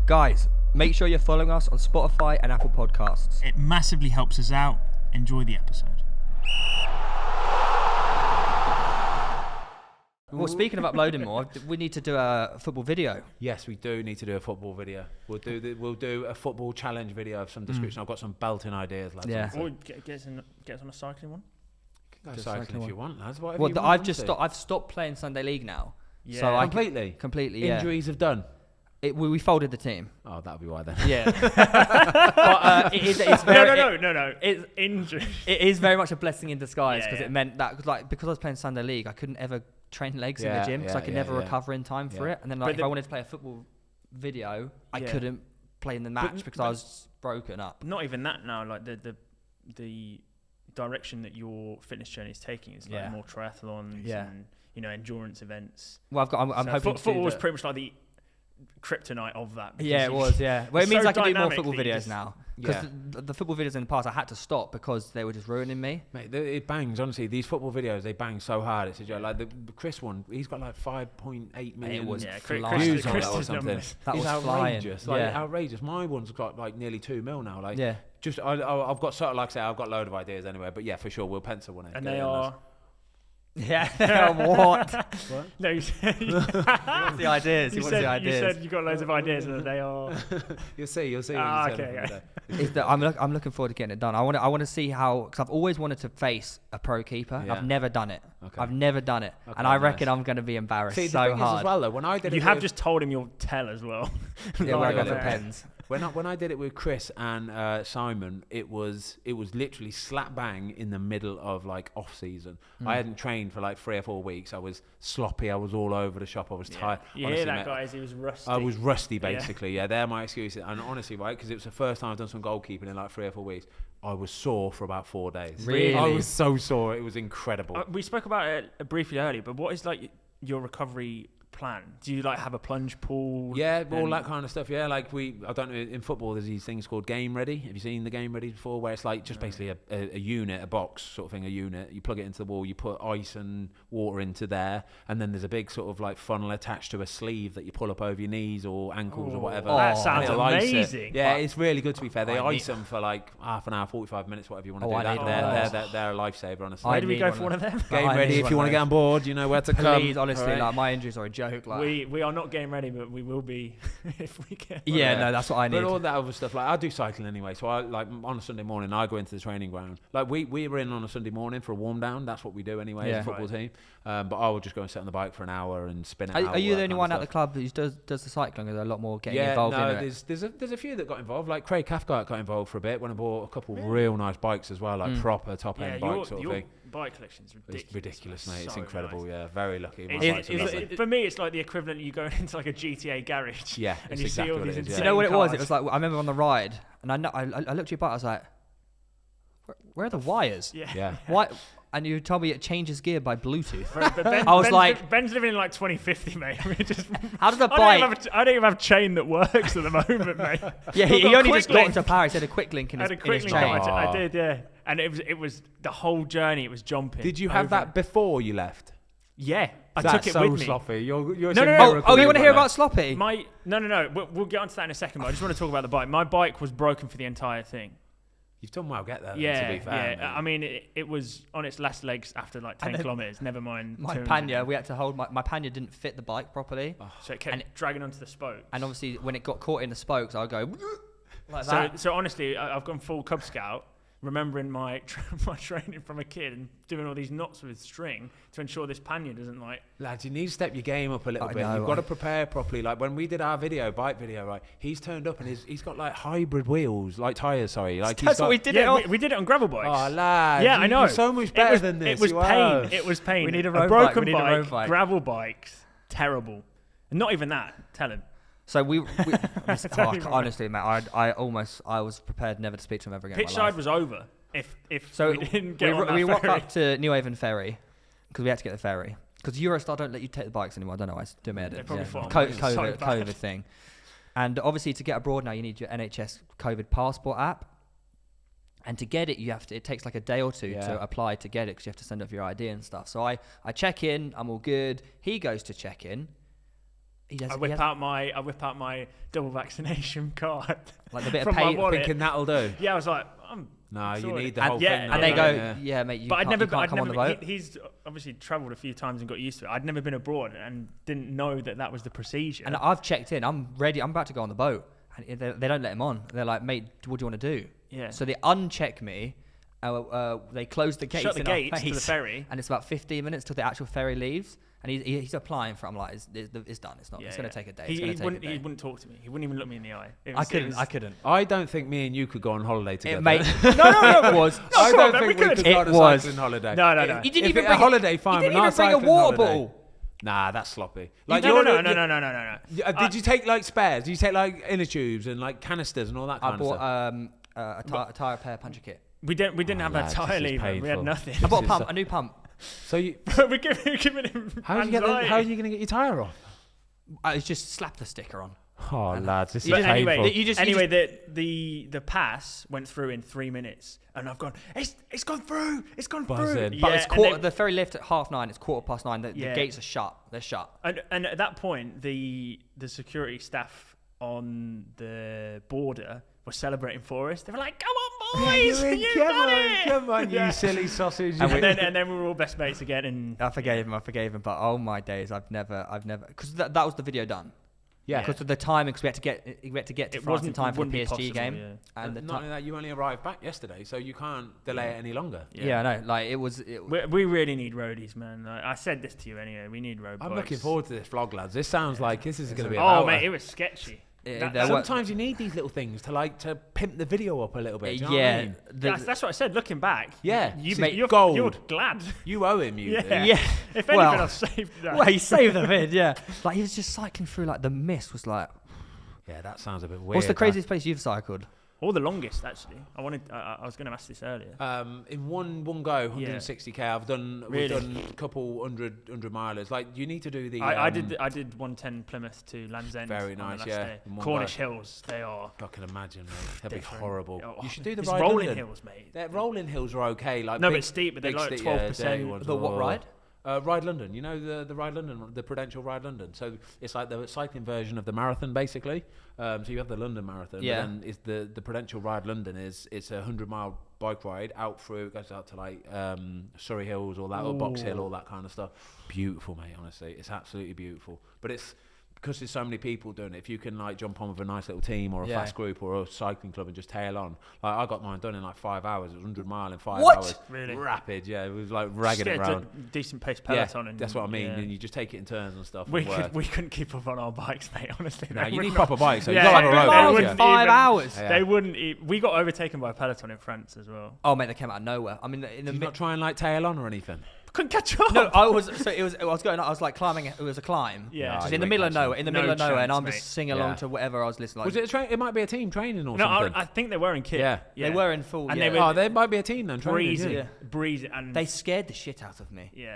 Guys, make sure you're following us on Spotify and Apple Podcasts. It massively helps us out. Enjoy the episode. Well, speaking of uploading more, we need to do a football video. Yes, we do need to do a football video. We'll do a football challenge video of some description. I've got some belting ideas, lads. Yeah. Or get us on a cycling one. You can go Just cycling if you want, lads. Whatever Well, you want I've on just to. I've stopped playing Sunday League now. Yeah. So Completely? Yeah. Injuries have done? We folded the team. Oh, that'll be why then. Yeah. But it's very, No. It's injured. It is very much a blessing in disguise because Yeah. it meant that because I was playing Sunday League, I couldn't ever train legs in the gym because I could never recover in time for it. And then if I wanted to play a football video, I couldn't play in the match because I was broken up. Not even that now. Like the direction that your fitness journey is taking is like more triathlons and endurance events. Well, I'm hoping football was pretty much like the kryptonite of that. Yeah, it was. Yeah. Well, it means I can do more football dynamic videos now. Because the football videos in the past, I had to stop because they were just ruining me. Mate, it bangs, honestly. These football videos, they bang so hard. It's a joke. Like the Chris one, he's got like 5.8 million It was views on that or something. That It's was outrageous. flying. Like, outrageous. My one's got like nearly 2 mil now. Like, Yeah. Just I've got sort of, like I say, I've got a load of ideas anyway. But yeah, for sure, we'll pencil one in. And Get they it in, are. lads. Yeah. What? What? No, you said. He wants the ideas. You said you got loads of ideas, and they are. You'll see. When you turn okay. up Is I'm looking forward to getting it done. I want to see how, because I've always wanted to face a pro keeper. Yeah. I've never done it. Okay. I've never done it, Okay, and I reckon nice. I'm going to be embarrassed See, the so thing is hard. as well though, when I did You it, have with- just told him you'll tell as well. Yeah, where I go Live for there. pens. When I did it with Chris and Simon, it was literally slap bang in the middle of like off season. I hadn't trained for like 3 or 4 weeks. I was sloppy. I was all over the shop. I was tired. You Honestly, hear that, mate, guys? He was rusty. I was rusty basically. Yeah, they're my excuses. And honestly, right, because it was the first time I've done some goalkeeping in like 3 or 4 weeks. I was sore for about 4 days. Really? I was so sore. It was incredible. We spoke about it briefly earlier, but what is like your recovery plan? Do you like have a plunge pool? Yeah, all that kind of stuff. Yeah, like I don't know, in football there's these things called game ready. Have you seen the game ready before? Where it's like just basically a unit, a box sort of thing, a unit. You plug it into the wall, you put ice and water into there, and then there's a big sort of like funnel attached to a sleeve that you pull up over your knees or ankles or whatever. That sounds They'll ice it. amazing. Yeah, it's really good to be fair. They I ice them for like half an hour, 45 minutes, whatever you want to Oh, do. I need one of those. They're a lifesaver, honestly. Where do we need go one for one of them? Game I ready need if one you of want to get those. on board. You know where to come. Please, honestly, All right. like my injuries are a joke. Like, We are not game ready, but we will be if we get. yeah, Yeah. no, that's what I need. But all that other stuff, like I do cycling anyway. So I like on a Sunday morning, I go into the training ground. Like we were in on a Sunday morning for a warm down. That's what we do anyway as a football team. But I will just go and sit on the bike for an hour and spin it out. Are you the that only kind one of at the stuff. club who does the cycling? Are there a lot more getting Yeah, involved no, in it? there's a few that got involved. Like Craig Cathcart got involved for a bit when I bought a couple real nice bikes as well, like proper top end bikes sort of thing. Bike collection is ridiculous. It's ridiculous, mate. It's So incredible. nice. Yeah, very lucky. My It's- bikes are it's- lovely. for me, it's like the equivalent of you going into like a GTA garage. Yeah, and it's you exactly see all what these it is, insane You know what it was? cars. It was like I remember on the ride, and I looked at your bike. I was like, where are the wires? Yeah. Why? And you told me it changes gear by Bluetooth. But Ben, I was Ben's like- Ben's living in like 2050, mate. I mean, just, How does the I bike? don't even have a chain that works at the moment, mate. Yeah, I've he got a only just quick got link. into power. He said a quick link in I his, had a in his quick link chain. on my chain. I did, yeah. And it was the whole journey. It was jumping. Did you have over. that before you left? Yeah, I That's took it so with me. sloppy. You're No, a no, no. miracle Oh, you want to hear that. about Sloppy? No. We'll get onto that in a second. But I just want to talk about the bike. My bike was broken for the entire thing. You've done well. Get there. then, Yeah, to be fair, mate. I mean, it was on its last legs after like 10 kilometers. Never mind. My 200. pannier, we had to hold my pannier didn't fit the bike properly, So it kept and- dragging onto the spokes. and obviously when it got caught in the spokes, I would go like that. So honestly, I've gone full Cub Scout, remembering my my training from a kid and doing all these knots with string to ensure this pannier doesn't like. Lads, you need to step your game up a little I bit. know, You've got to prepare properly. Like when we did our bike video, right? He's turned up and he's got like hybrid wheels, like tyres. Sorry, like That's what we did. it on. We did it on gravel bikes. Oh, lad. Yeah, I know. You're so much better it was, than this. It was you pain. are. It was pain. We need a a road bike. broken We need a road bike. gravel bikes, terrible. And not even that. Tell him. So we Tell me about honestly, mate, I was prepared never to speak to him ever again. in Pitch my side life. was over. If So we didn't get on that we walked ferry. up to New Haven Ferry because we had to get the ferry because Eurostar don't let you take the bikes anymore. I don't know. I do my They edit. probably thought COVID, so COVID bad. thing. And obviously, to get abroad now, you need your NHS COVID passport app. And to get it, it takes like a day or two to apply to get it because you have to send off your ID and stuff. So I check in, I'm all good. He goes to check in. I whip out my double vaccination card. Like the bit from of paper. my wallet. Thinking that'll do. Yeah, I was like, no, you sorry. need the whole thing. And they go, yeah, mate, you can't come on the boat. He's obviously travelled a few times and got used to it. I'd never been abroad and didn't know that was the procedure. And I've checked in. I'm ready. I'm about to go on the boat. And they don't let him on. They're like, mate, what do you want to do? Yeah. So they uncheck me. They close the gates. Shut the gates to the ferry. And it's about 15 minutes till the actual ferry leaves. And he's applying for. I'm like, it's done. It's not. It's going to take a day. He wouldn't talk to me. He wouldn't even look me in the eye. I couldn't. I don't think me and you could go on holiday together. Mate, no. It was. I don't think we could go on a cycling holiday. No. You didn't even bring a holiday. Fine, you didn't even bring a water bottle. Nah, that's sloppy. No. Did you take like spares? Did you take like inner tubes and like canisters and all that kind of stuff? I bought a tyre repair puncher kit. We didn't have a tyre lever. We had nothing. I bought a new pump. So you we're giving him. How are you going to get your tyre off? I just slapped the sticker on. Oh, lads, this is painful. Anyway, the pass went through in 3 minutes, and I've gone. It's gone through. It's gone Buzzing. through. But it's the ferry left at 9:30. It's 9:15. The gates are shut. They're shut. And at that point, the security staff on the border were celebrating for us. They were like, "Come on, boys! Come on, you silly sausage!" And then we were all best mates again. And I forgave him. But oh my days, I've never, because that was the video done. Yeah, because of the timing, because we had to get to France in time for the PSG game. Yeah. And not only that, you only arrived back yesterday, so you can't delay it any longer. Yeah, I know. Like it was. We really need roadies, man. Like, I said this to you anyway. We need road bikes. I'm looking forward to this vlog, lads. This sounds like this is going to be. Oh, mate, it was sketchy. Sometimes you need these little things to pimp the video up a little bit. Do you know what I mean? That's what I said. Looking back, you're gold. You're glad. You owe him. Yeah. If anything, I've saved that. Well, he saved the vid. Yeah. Like he was just cycling through. Like the mist was like. Yeah, that sounds a bit weird. What's the craziest place you've cycled? Or the longest, actually. I was going to ask this earlier. In one go, 160k. We've done a couple hundred milers. Like you need to do the. I did 110 Plymouth to Land's End. Very nice, yeah. Cornish Hills, they are. I can imagine, mate. That'd be horrible. Oh, you should do the rolling hills, mate. The rolling hills are okay. Like no, but steep, but they're like 12%. The what ride? Ride London, you know the Ride London, the Prudential Ride London. So it's like the cycling version of the marathon, basically. So you have the London Marathon, but then it's the Prudential Ride London it's a 100-mile bike ride out through. It goes out to like Surrey Hills, all that, or Box Hill, all that kind of stuff. Beautiful, mate. Honestly, it's absolutely beautiful. But it's because there's so many people doing it. If you can like jump on with a nice little team or a fast group or a cycling club and just tail on, like I got mine done in like 5 hours. It was 100 mile in 5 hours. Really? Rapid, yeah. It was like ragging it around. Decent pace peloton. Yeah, that's what I mean. And you just take it in turns and stuff. We couldn't keep up on our bikes, mate. Honestly, no, you need proper bikes. So you got to have a road. In 5 hours. Yeah. They wouldn't. We got overtaken by a peloton in France as well. Oh mate, they came out of nowhere. I mean, not try and like tail on or anything. Couldn't catch up. No, I was like climbing. It was a climb. Yeah, just in the middle of nowhere. And I'm just singing along to whatever I was listening. Was it it might be a team training or something. No, I think they were in kit. Yeah, they were in full. And they might be a team then. Breezy, and they scared the shit out of me. Yeah,